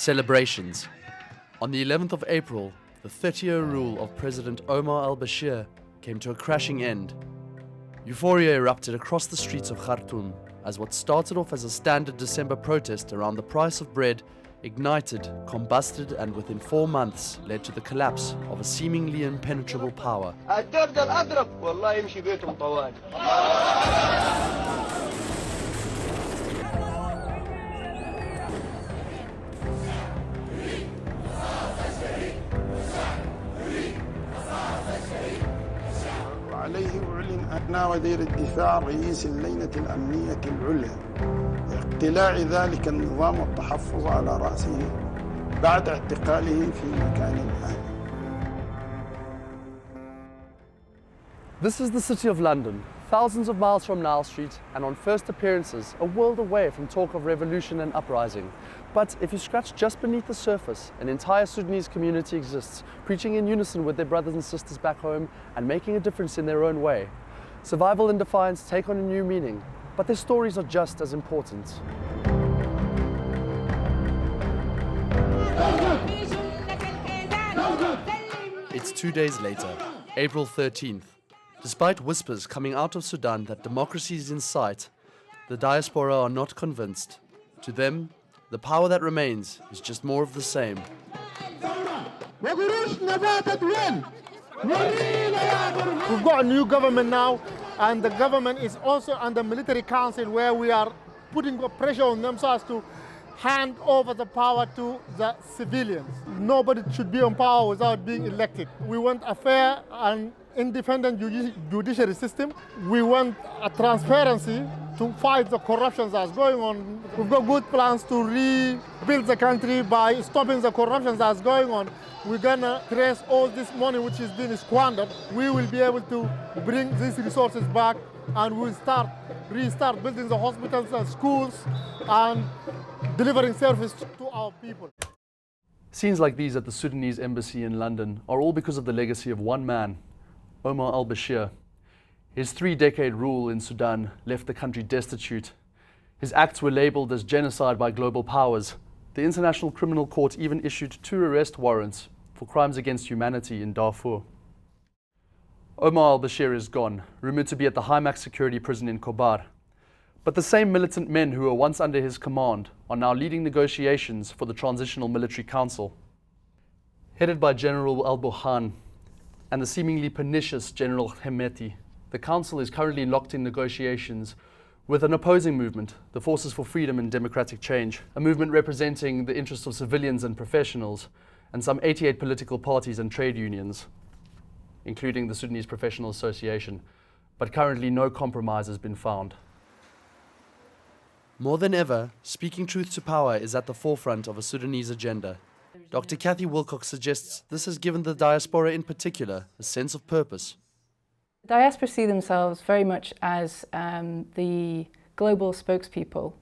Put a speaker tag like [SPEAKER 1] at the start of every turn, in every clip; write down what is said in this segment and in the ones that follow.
[SPEAKER 1] celebrations. On the 11th of April, the 30-year rule of President Omar al-Bashir came to a crashing end. Euphoria erupted across the streets of Khartoum as what started off as a standard December protest around the price of bread ignited, combusted, and within 4 months led to the collapse of a seemingly impenetrable power.
[SPEAKER 2] عليه أعلن أنا وزير الدفاع رئيس اللجنة الأمنية العليا اقتلاع ذلك النظام والتحفظ على رأسه بعد اعتقاله في مكان آمن.
[SPEAKER 1] This is the city of London, thousands of miles from Nile Street, and on first appearances, a world away from talk of revolution and uprising. But if you scratch just beneath the surface, an entire Sudanese community exists, preaching in unison with their brothers and sisters back home and making a difference in their own way. Survival and defiance take on a new meaning, but their stories are just as important. It's 2 days later, April 13th. Despite whispers coming out of Sudan that democracy is in sight, the diaspora are not convinced. To them, the power that remains is just more of the same.
[SPEAKER 3] We've got a new government now, and the government is also under military council where we are putting pressure on them so as to hand over the power to the civilians. Nobody should be on power without being elected. We want a fair and independent judiciary system. We want a transparency to fight the corruption that's going on. We've got good plans to rebuild the country by stopping the corruption that's going on. We're gonna trace all this money which is being squandered. We will be able to bring these resources back, and we'll restart building the hospitals and schools and delivering service to our people.
[SPEAKER 1] Scenes like these at the Sudanese embassy in London are all because of the legacy of one man, Omar al-Bashir. His 3-decade rule in Sudan left the country destitute. His acts were labeled as genocide by global powers. The International Criminal Court even issued 2 arrest warrants for crimes against humanity in Darfur. Omar al-Bashir is gone, rumored to be at the high max security prison in Kobar. But the same militant men who were once under his command are now leading negotiations for the Transitional Military Council. Headed by General al-Bashir and the seemingly pernicious General Hemeti, the council is currently locked in negotiations with an opposing movement, the Forces for Freedom and Democratic Change, a movement representing the interests of civilians and professionals, and some 88 political parties and trade unions, including the Sudanese Professional Association, but currently no compromise has been found. More than ever, speaking truth to power is at the forefront of a Sudanese agenda. Dr. Kathy Wilcox suggests this has given the diaspora in particular a sense of purpose.
[SPEAKER 4] Diaspora see themselves very much as the global spokespeople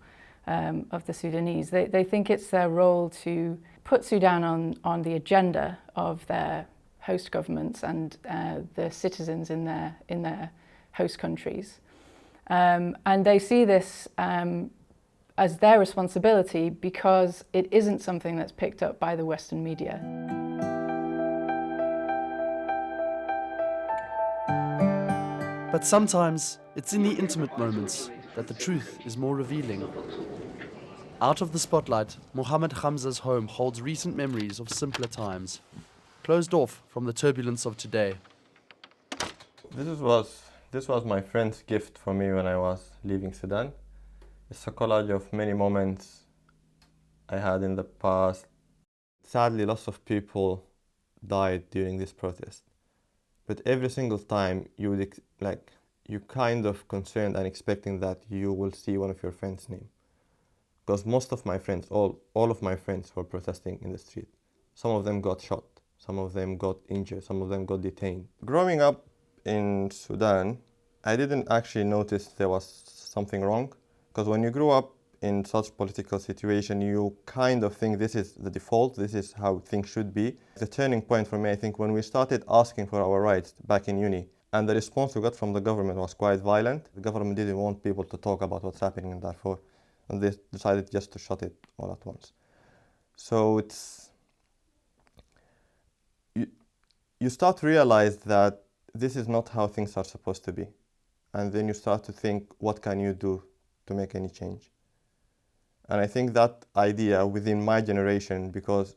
[SPEAKER 4] of the Sudanese. They think it's their role to put Sudan on the agenda of their host governments and the citizens in their host countries. And they see this as their responsibility because it isn't something that's picked up by the Western media.
[SPEAKER 1] But sometimes it's in the intimate moments that the truth is more revealing. Out of the spotlight, Mohammed Hamza's home holds recent memories of simpler times, closed off from the turbulence of today.
[SPEAKER 5] This was my friend's gift for me when I was leaving Sudan. It's a collage of many moments I had in the past. Sadly, lots of people died during this protest. But every single time you kind of concerned and expecting that you will see one of your friends' name. Because most of my friends, all of my friends were protesting in the street. Some of them got shot, some of them got injured, some of them got detained. Growing up in Sudan, I didn't actually notice there was something wrong. Because when you grow up in such political situation, you kind of think this is the default, this is how things should be. The turning point for me, I think, when we started asking for our rights back in uni, and the response we got from the government was quite violent. The government didn't want people to talk about what's happening in Darfur, and they decided just to shut it all at once. So you start to realize that this is not how things are supposed to be. And then you start to think, what can you do to make any change? And I think that idea within my generation, because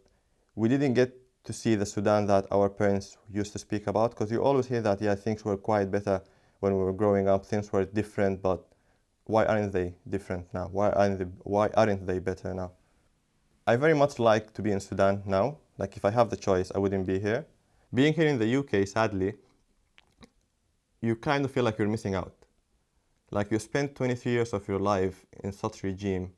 [SPEAKER 5] we didn't get to see the Sudan that our parents used to speak about, because you always hear that, yeah, things were quite better when we were growing up, things were different, but why aren't they different now? Why aren't they better now? I very much like to be in Sudan now. Like, if I have the choice, I wouldn't be here. Being here in the UK, sadly, you kind of feel like you're missing out. Like, you spent 23 years of your life in such regime,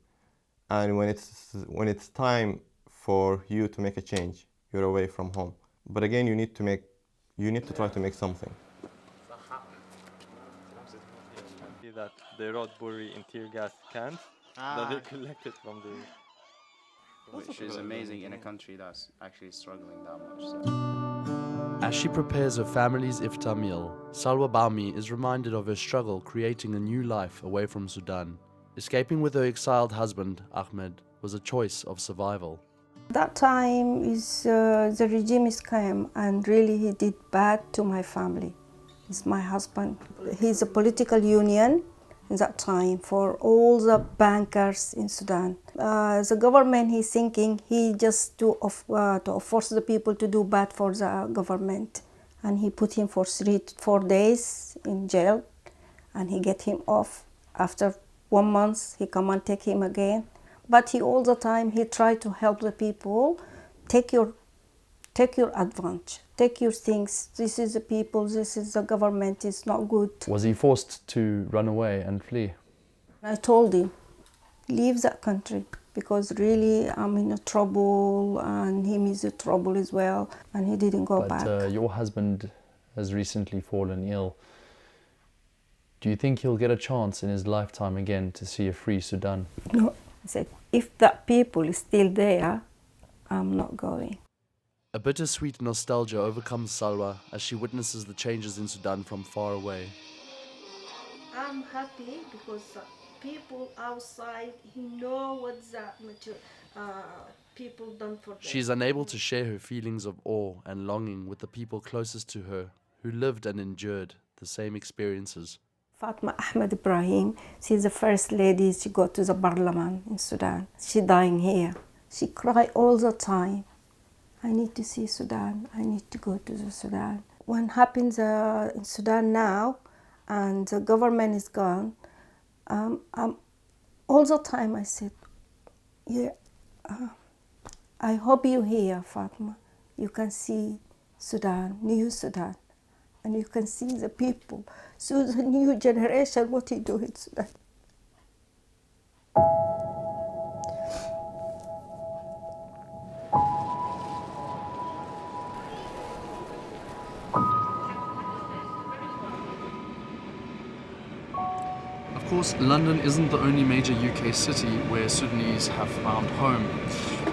[SPEAKER 5] and when it's time for you to make a change, you're away from home. But again, you need to try to make something. See that they wrote Buri in tear gas cans that they collected from the.
[SPEAKER 6] Which is amazing in a country that's actually struggling that much. So.
[SPEAKER 1] As she prepares her family's iftar meal, Salwa Baumi is reminded of her struggle creating a new life away from Sudan. Escaping with her exiled husband, Ahmed, was a choice of survival.
[SPEAKER 7] That time the regime came and really he did bad to my family. He's my husband. He's a political union in that time for all the bankers in Sudan. The government, he's thinking he just to force the people to do bad for the government. And he put him for 3-4 days in jail and he get him off. After 1 month, he come and take him again. But he all the time, he tried to help the people. Take your advantage, take your things. This is the people, this is the government, it's not good.
[SPEAKER 1] Was he forced to run away and flee?
[SPEAKER 7] I told him, leave that country because really I'm in trouble and him is in trouble as well, and he didn't go back.
[SPEAKER 1] But your husband has recently fallen ill. Do you think he'll get a chance in his lifetime again to see a free Sudan?
[SPEAKER 7] No, I said, if that people is still there, I'm not going.
[SPEAKER 1] A bittersweet nostalgia overcomes Salwa as she witnesses the changes in Sudan from far away.
[SPEAKER 7] I'm happy because people outside, he know what the people done for them.
[SPEAKER 1] She is unable to share her feelings of awe and longing with the people closest to her, who lived and endured the same experiences.
[SPEAKER 7] Fatma Ahmed Ibrahim, she's the first lady, she got to the parliament in Sudan. She dying here. She cry all the time. I need to see Sudan, I need to go to the Sudan. What happens in Sudan now, and the government is gone, all the time I said, yeah, I hope you're here, Fatma. You can see Sudan, new Sudan, and you can see the people. So the new generation, what he do in Sudan.
[SPEAKER 1] Of course, London isn't the only major UK city where Sudanese have found home.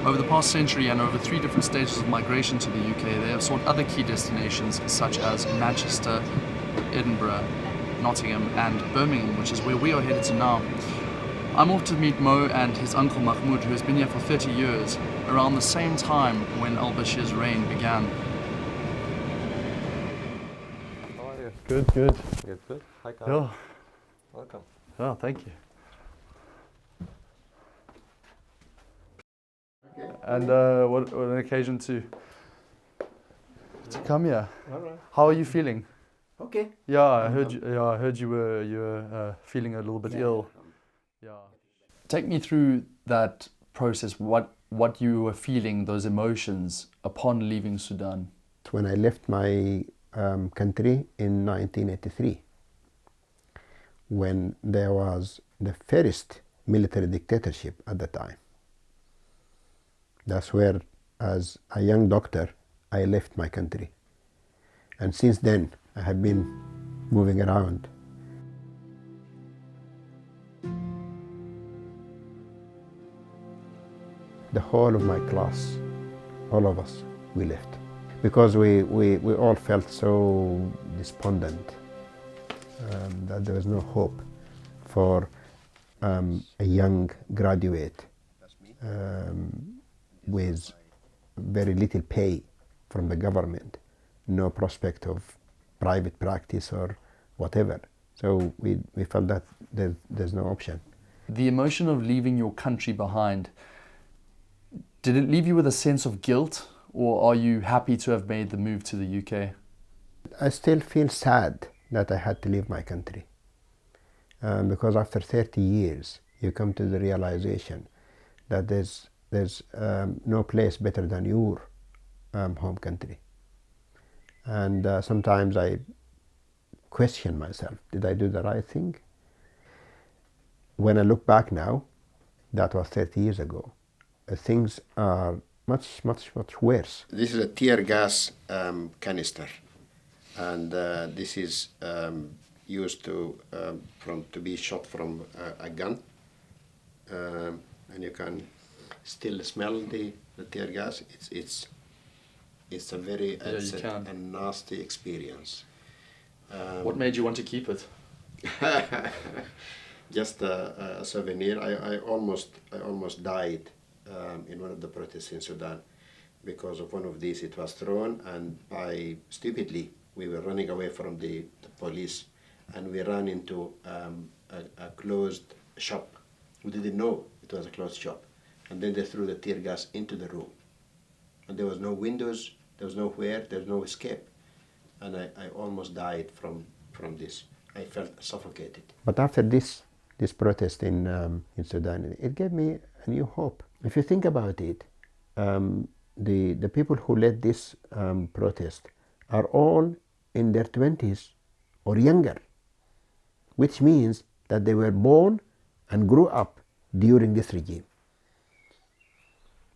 [SPEAKER 1] Over the past century and over 3 different stages of migration to the UK, they have sought other key destinations such as Manchester, Edinburgh, Nottingham and Birmingham, which is where we are headed to now. I'm off to meet Mo and his uncle Mahmoud, who has been here for 30 years, around the same time when al-Bashir's reign began.
[SPEAKER 5] How are you?
[SPEAKER 1] Good, good.
[SPEAKER 5] Good. Hi, Carl.
[SPEAKER 1] Yeah.
[SPEAKER 5] Welcome.
[SPEAKER 1] Oh, thank you. And what an occasion to come here.
[SPEAKER 8] All right.
[SPEAKER 1] How are you feeling?
[SPEAKER 8] Okay.
[SPEAKER 1] Yeah, I heard you were feeling a little bit ill. Yeah. Take me through that process. What you were feeling, those emotions upon leaving Sudan.
[SPEAKER 8] When I left my country in 1983, when there was the first military dictatorship at the time. That's where, as a young doctor, I left my country. And since then, I have been moving around. The whole of my class, all of us, we left. Because we all felt so despondent. That there was no hope for a young graduate with very little pay from the government, no prospect of private practice or whatever. So we felt that there's no option.
[SPEAKER 1] The emotion of leaving your country behind, did it leave you with a sense of guilt, or are you happy to have made the move to the UK?
[SPEAKER 8] I still feel sad that I had to leave my country, because after 30 years you come to the realization that there's no place better than your home country. And sometimes I question myself, did I do the right thing? When I look back now, that was 30 years ago, things are much worse.
[SPEAKER 9] This is a tear gas canister, and this is used to be shot from a gun, and you can still smell the tear gas. It's a very a nasty experience.
[SPEAKER 1] What made you want to keep it?
[SPEAKER 9] Just a souvenir. I almost died in one of the protests in Sudan because of one of these. It was thrown, and stupidly we were running away from the police, and we ran into a closed shop. We didn't know it was a closed shop, and then they threw the tear gas into the room, and there was no windows, there was nowhere, there was no escape, and I almost died from this. I felt suffocated.
[SPEAKER 8] But after this protest in Sudan, it gave me a new hope. If you think about it, the people who led this protest are all in their 20s or younger, which means that they were born and grew up during this regime.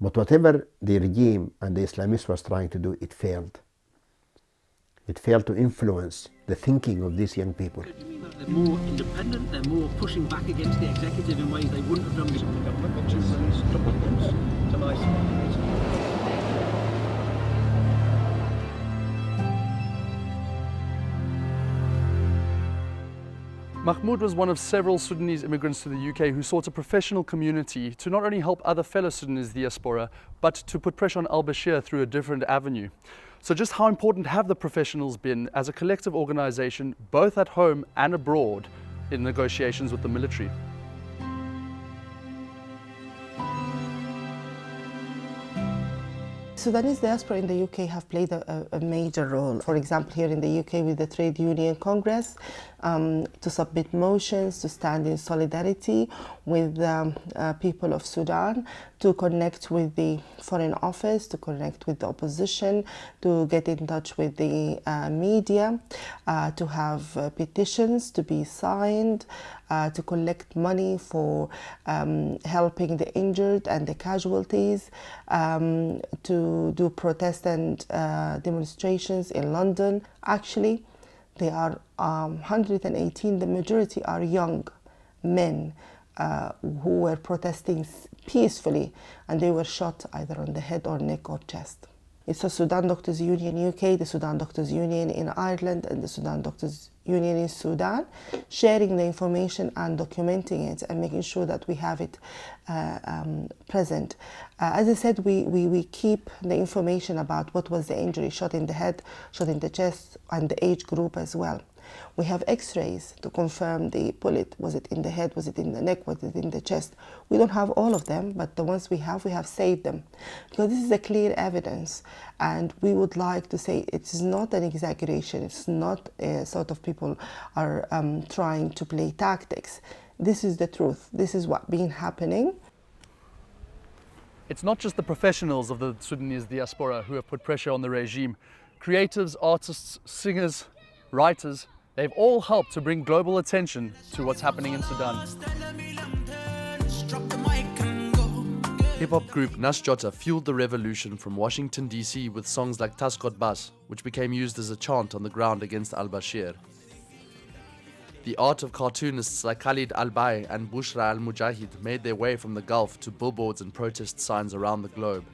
[SPEAKER 8] But whatever the regime and the Islamists was trying to do, it failed. It failed to influence the thinking of these young people.
[SPEAKER 10] They're more independent, they're more pushing back against the executive in ways they wouldn't have done with the government, which is to my surprise.
[SPEAKER 1] Mahmoud was one of several Sudanese immigrants to the UK who sought a professional community to not only help other fellow Sudanese diaspora, but to put pressure on al-Bashir through a different avenue. So just how important have the professionals been as a collective organization, both at home and abroad, in negotiations with the military?
[SPEAKER 11] Sudanese diaspora in the UK have played a major role. For example, here in the UK with the Trade Union Congress, to submit motions, to stand in solidarity with people of Sudan, to connect with the Foreign Office, to connect with the opposition, to get in touch with the media, to have petitions to be signed, to collect money for helping the injured and the casualties, to do protest and demonstrations in London. Actually, they are 118, the majority are young men who were protesting peacefully, and they were shot either on the head or neck or chest. It's the Sudan Doctors Union UK, the Sudan Doctors Union in Ireland, and the Sudan Doctors Union in Sudan, sharing the information and documenting it and making sure that we have it present. As I said, we keep the information about what was the injury, shot in the head, shot in the chest, and the age group as well. We have x-rays to confirm the bullet. Was it in the head? Was it in the neck? Was it in the chest? We don't have all of them, but the ones we have saved them. Because this is a clear evidence, and we would like to say it's not an exaggeration. It's not a sort of people are trying to play tactics. This is the truth. This is what's been happening.
[SPEAKER 1] It's not just the professionals of the Sudanese diaspora who have put pressure on the regime. Creatives, artists, singers, writers, they've all helped to bring global attention to what's happening in Sudan. Hip-hop group Nas Jota fueled the revolution from Washington, D.C. with songs like Taskot Bas, which became used as a chant on the ground against al-Bashir. The art of cartoonists like Khalid Al-Bay and Bushra Al-Mujahid made their way from the Gulf to billboards and protest signs around the globe.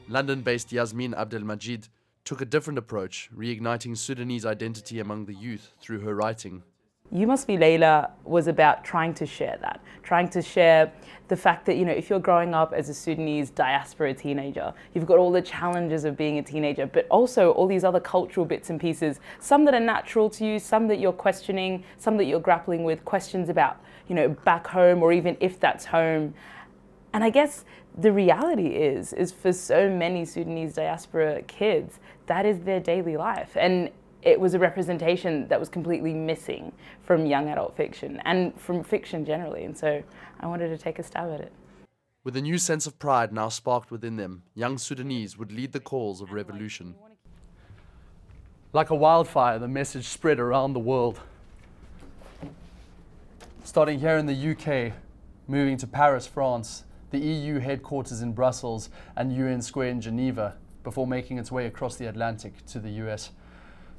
[SPEAKER 1] London-based Yasmin Abdelmajid took a different approach, reigniting Sudanese identity among the youth through her writing.
[SPEAKER 12] You Must Be Layla was about trying to share that, trying to share the fact that, if you're growing up as a Sudanese diaspora teenager, you've got all the challenges of being a teenager, but also all these other cultural bits and pieces, some that are natural to you, some that you're questioning, some that you're grappling with, questions about, back home or even if that's home. And I guess the reality is for so many Sudanese diaspora kids, that is their daily life. And it was a representation that was completely missing from young adult fiction and from fiction generally. And so I wanted to take a stab at it.
[SPEAKER 1] With a new sense of pride now sparked within them, young Sudanese would lead the cause of revolution. Like a wildfire, the message spread around the world. Starting here in the UK, moving to Paris, France, the EU headquarters in Brussels, and UN Square in Geneva, before making its way across the Atlantic to the US.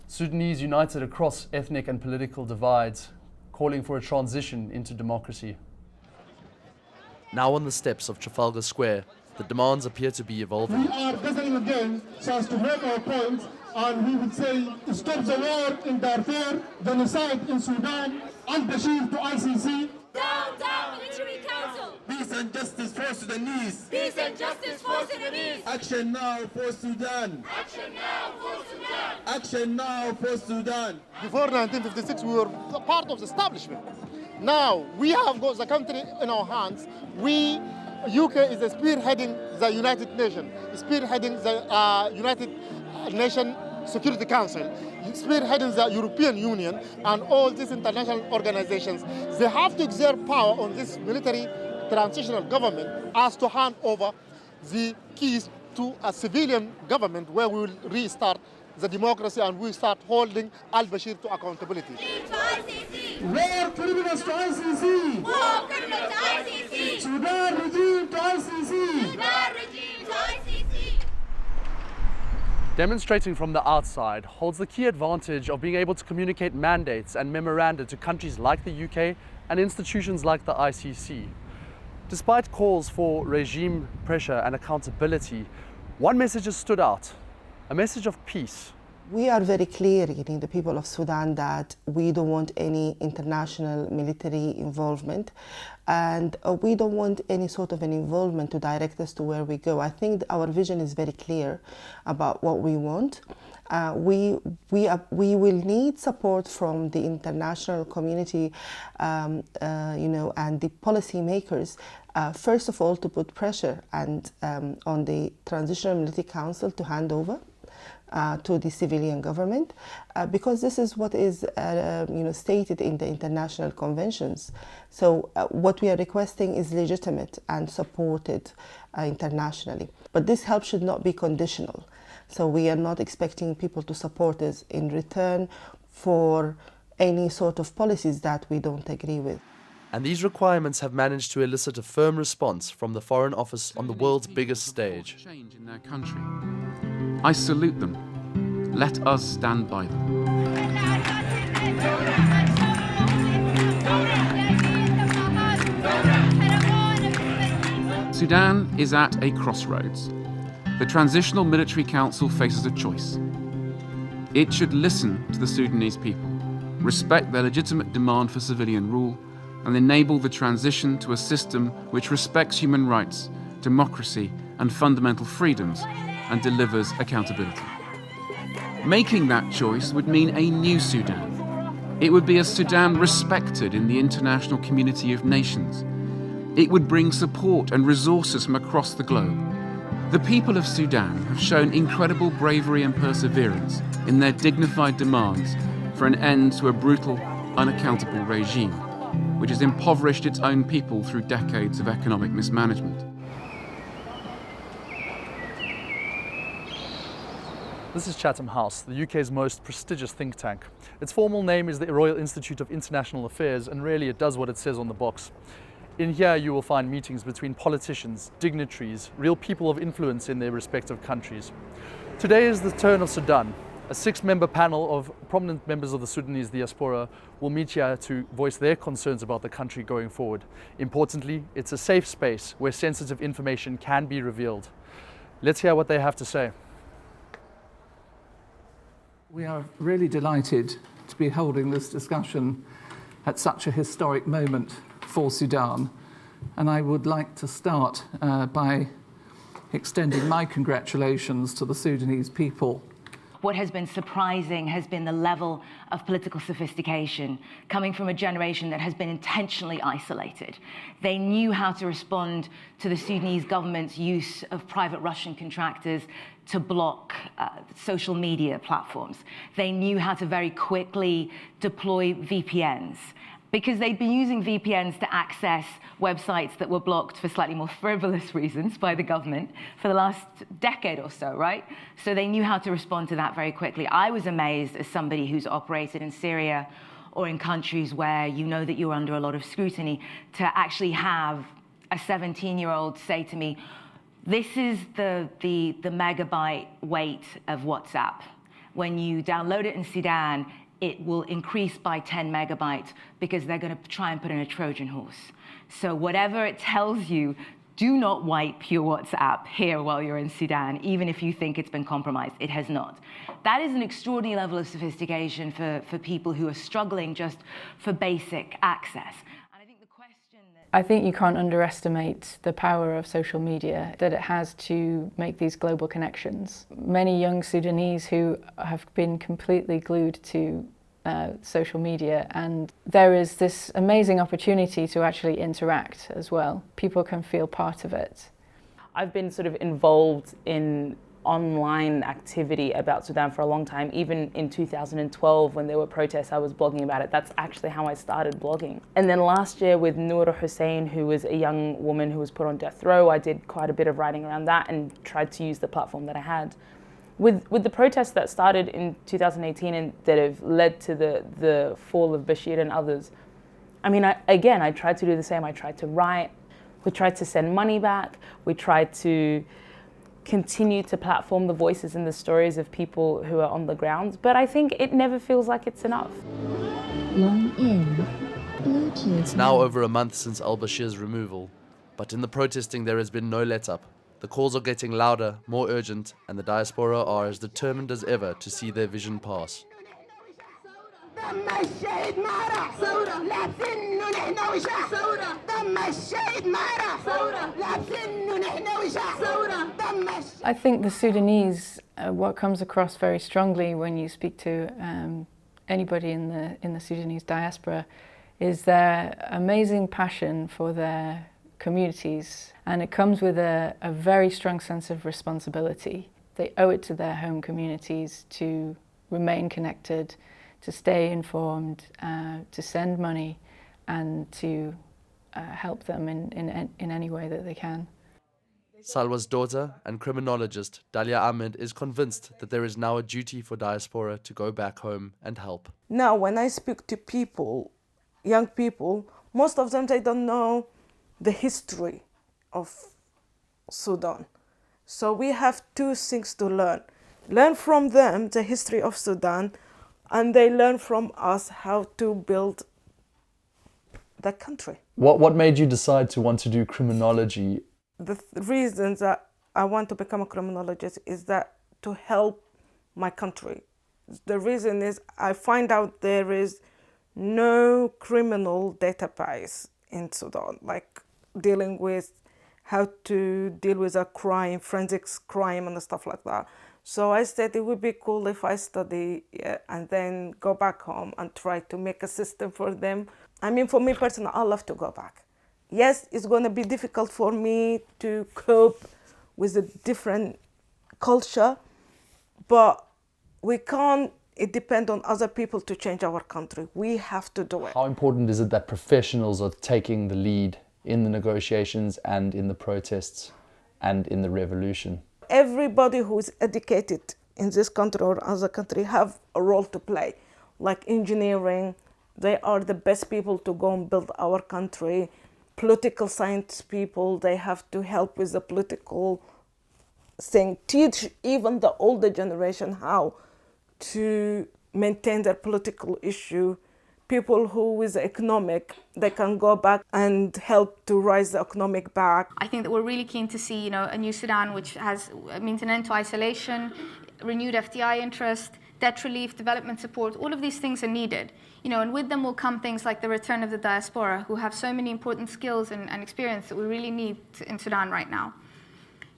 [SPEAKER 1] Sudanese united across ethnic and political divides, calling for a transition into democracy. Now on the steps of Trafalgar Square, the demands appear to be evolving.
[SPEAKER 3] We are gathering again so as to make our point, and we would say stop the war in Darfur, genocide in Sudan, al-Bashir to ICC.
[SPEAKER 13] Down, down, Military Council!
[SPEAKER 14] Peace and justice for Sudanese!
[SPEAKER 13] Peace and justice for Sudanese!
[SPEAKER 14] Action now for Sudan!
[SPEAKER 13] Action now for Sudan!
[SPEAKER 14] Action now for Sudan!
[SPEAKER 3] Before 1956, we were part of the establishment. Now, we have got the country in our hands. UK is spearheading the United Nations, spearheading the United Nations Security Council, spearheading the European Union and all these international organizations. They have to exert power on this military transitional government as to hand over the keys to a civilian government where we will restart the democracy and we start holding al-Bashir to accountability.
[SPEAKER 13] War criminals to ICC! War criminals to ICC!
[SPEAKER 3] Sudan regime to ICC!
[SPEAKER 13] Sudan regime to ICC!
[SPEAKER 1] Demonstrating from the outside holds the key advantage of being able to communicate mandates and memoranda to countries like the UK and institutions like the ICC. Despite calls for regime pressure and accountability, one message has stood out, a message of peace.
[SPEAKER 11] We are very clear, the people of Sudan, that we don't want any international military involvement, and we don't want any sort of an involvement to direct us to where we go. I think our vision is very clear about what we want. We will need support from the international community, and the policymakers. First of all, to put pressure and on the Transitional Military Council to hand over to the civilian government, because this is what is stated in the international conventions. So what we are requesting is legitimate and supported internationally. But this help should not be conditional. So we are not expecting people to support us in return for any sort of policies that we don't agree with.
[SPEAKER 1] And these requirements have managed to elicit a firm response from the Foreign Office on the world's biggest stage.
[SPEAKER 15] Change in their country. I salute them. Let us stand by them. Sudan is at a crossroads. The Transitional Military Council faces a choice. It should listen to the Sudanese people, respect their legitimate demand for civilian rule, and enable the transition to a system which respects human rights, democracy, and fundamental freedoms, and delivers accountability. Making that choice would mean a new Sudan. It would be a Sudan respected in the international community of nations. It would bring support and resources from across the globe. The people of Sudan have shown incredible bravery and perseverance in their dignified demands for an end to a brutal, unaccountable regime, which has impoverished its own people through decades of economic mismanagement.
[SPEAKER 1] This is Chatham House, the UK's most prestigious think tank. Its formal name is the Royal Institute of International Affairs, and really it does what it says on the box. In here you will find meetings between politicians, dignitaries, real people of influence in their respective countries. Today is the turn of Sudan. A 6-member panel of prominent members of the Sudanese diaspora will meet here to voice their concerns about the country going forward. Importantly, it's a safe space where sensitive information can be revealed. Let's hear what they have to say.
[SPEAKER 16] We are really delighted to be holding this discussion at such a historic moment for Sudan. And I would like to start by extending my congratulations to the Sudanese people.
[SPEAKER 17] What has been surprising has been the level of political sophistication coming from a generation that has been intentionally isolated. They knew how to respond to the Sudanese government's use of private Russian contractors to block social media platforms. They knew how to very quickly deploy VPNs, because they'd been using VPNs to access websites that were blocked for slightly more frivolous reasons by the government for the last decade or so, right? So they knew how to respond to that very quickly. I was amazed as somebody who's operated in Syria or in countries where you know that you're under a lot of scrutiny, to actually have a 17-year-old say to me, this is the megabyte weight of WhatsApp. When you download it in Sudan, it will increase by 10 megabytes because they're going to try and put in a Trojan horse. So whatever it tells you, do not wipe your WhatsApp here while you're in Sudan, even if you think it's been compromised. It has not. That is an extraordinary level of sophistication for people who are struggling just for basic access.
[SPEAKER 4] I think you can't underestimate the power of social media that it has to make these global connections. Many young Sudanese who have been completely glued to social media, and there is this amazing opportunity to actually interact as well. People can feel part of it.
[SPEAKER 12] I've been sort of involved in online activity about Sudan for a long time. Even in 2012, when there were protests, I was blogging about it. That's actually how I started blogging. And then last year with Noor Hussein, who was a young woman who was put on death row, I did quite a bit of writing around that and tried to use the platform that I had. With the protests that started in 2018 and that have led to the fall of Bashir and others, I mean, I tried to do the same. I tried to write. We tried to send money back. We tried to continue to platform the voices and the stories of people who are on the ground, but I think it never feels like it's enough.
[SPEAKER 1] It's now over a month since al-Bashir's removal, but in the protesting there has been no let-up. The calls are getting louder, more urgent, and the diaspora are as determined as ever to see their vision pass.
[SPEAKER 13] دم الشهيد مارع ثورة لابسين إنه نحن وشع ثورة دم الشهيد مارع ثورة لابسين إنه نحن وشع ثورة دم
[SPEAKER 4] I think the Sudanese, what comes across very strongly when you speak to anybody in the Sudanese diaspora is their amazing passion for their communities, and it comes with a very strong sense of responsibility. They owe it to their home communities to remain connected, to stay informed, to send money, and to help them in any way that they can.
[SPEAKER 1] Salwa's daughter and criminologist Dalia Ahmed is convinced that there is now a duty for diaspora to go back home and help.
[SPEAKER 11] Now, when I speak to people, young people, most of them, they don't know the history of Sudan. So we have two things to learn. Learn from them the history of Sudan, and they learn from us how to build the country.
[SPEAKER 1] What made you decide to want to do criminology?
[SPEAKER 11] The reason that I want to become a criminologist is that to help my country. The reason is I find out there is no criminal database in Sudan, like dealing with how to deal with a crime, forensics crime and stuff like that. So I said it would be cool if I study and then go back home and try to make a system for them. I mean, for me personally, I love to go back. Yes, it's going to be difficult for me to cope with a different culture, but we can't depend on other people to change our country. We have to do it.
[SPEAKER 1] How important is it that professionals are taking the lead in the negotiations and in the protests and in the revolution?
[SPEAKER 11] Everybody who is educated in this country or other country have a role to play. Like engineering, they are the best people to go and build our country. Political science people, they have to help with the political thing. Teach even the older generation how to maintain their political issue. People who with economic, they can go back and help to rise the economic back.
[SPEAKER 18] I think that we're really keen to see, a new Sudan which means an end to isolation, renewed FDI interest, debt relief, development support, all of these things are needed. And with them will come things like the return of the diaspora, who have so many important skills and experience that we really need in Sudan right now.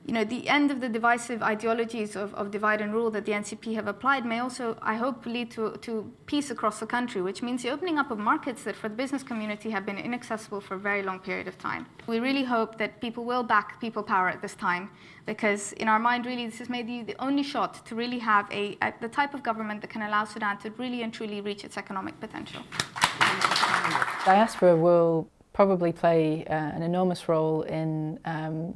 [SPEAKER 18] The end of the divisive ideologies of divide and rule that the NCP have applied may also, I hope, lead to peace across the country, which means the opening up of markets that for the business community have been inaccessible for a very long period of time. We really hope that people will back people power at this time, because in our mind, really, this is maybe the only shot to really have the type of government that can allow Sudan to really and truly reach its economic potential.
[SPEAKER 4] Diaspora will probably play an enormous role in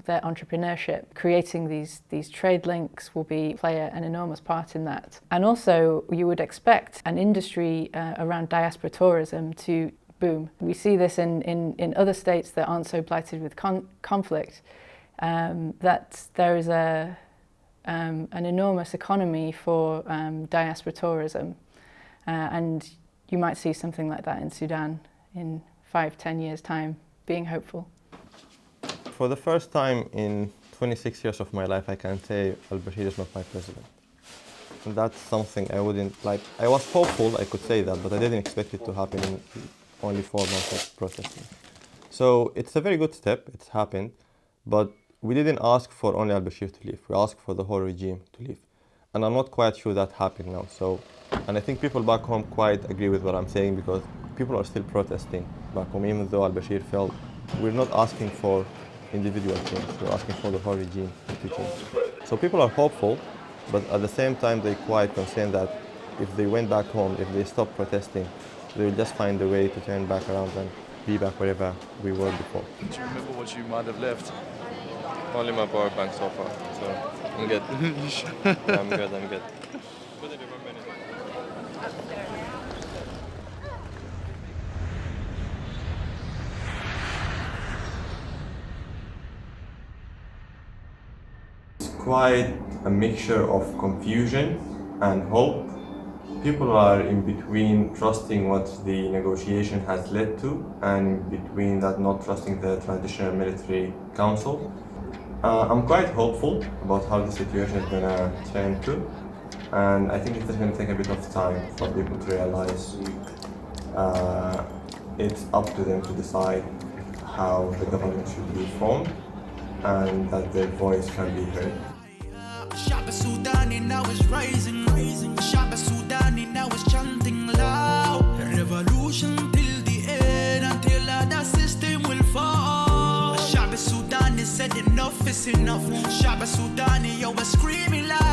[SPEAKER 4] their entrepreneurship. Creating these trade links will play an enormous part in that. And also, you would expect an industry around diaspora tourism to boom. We see this in other states that aren't so blighted with conflict, that there is an enormous economy for diaspora tourism. And you might see something like that in Sudan in 5-10 years' time, being hopeful.
[SPEAKER 5] For the first time in 26 years of my life, I can say al-Bashir is not my president. And that's something I wouldn't like. I was hopeful I could say that, but I didn't expect it to happen in only 4 months of protesting. So it's a very good step, it's happened, but we didn't ask for only al-Bashir to leave, we asked for the whole regime to leave. And I'm not quite sure that happened now. And I think people back home quite agree with what I'm saying, because people are still protesting back home, even though al-Bashir fell. We're not asking for individual change, we're asking for the whole regime to change. So people are hopeful, but at the same time they're quite concerned that if they went back home, if they stopped protesting, they will just find a way to turn back around and be back wherever we were before.
[SPEAKER 1] Do you remember what you might have left?
[SPEAKER 5] Only my power bank so far, so I'm good. I'm good. It's quite a mixture of confusion and hope. People are in between trusting what the negotiation has led to, and in between that not trusting the Transitional Military Council. I'm quite hopeful about how the situation is going to turn to, and I think it's just going to take a bit of time for people to realize it's up to them to decide how the government should be formed and that their voice can be heard.
[SPEAKER 19] الشعب السوداني now is rising. الشعب السوداني now is chanting loud. Revolution till the end, until that system will fall. الشعب السوداني said enough is enough. الشعب السوداني yo is screaming loud.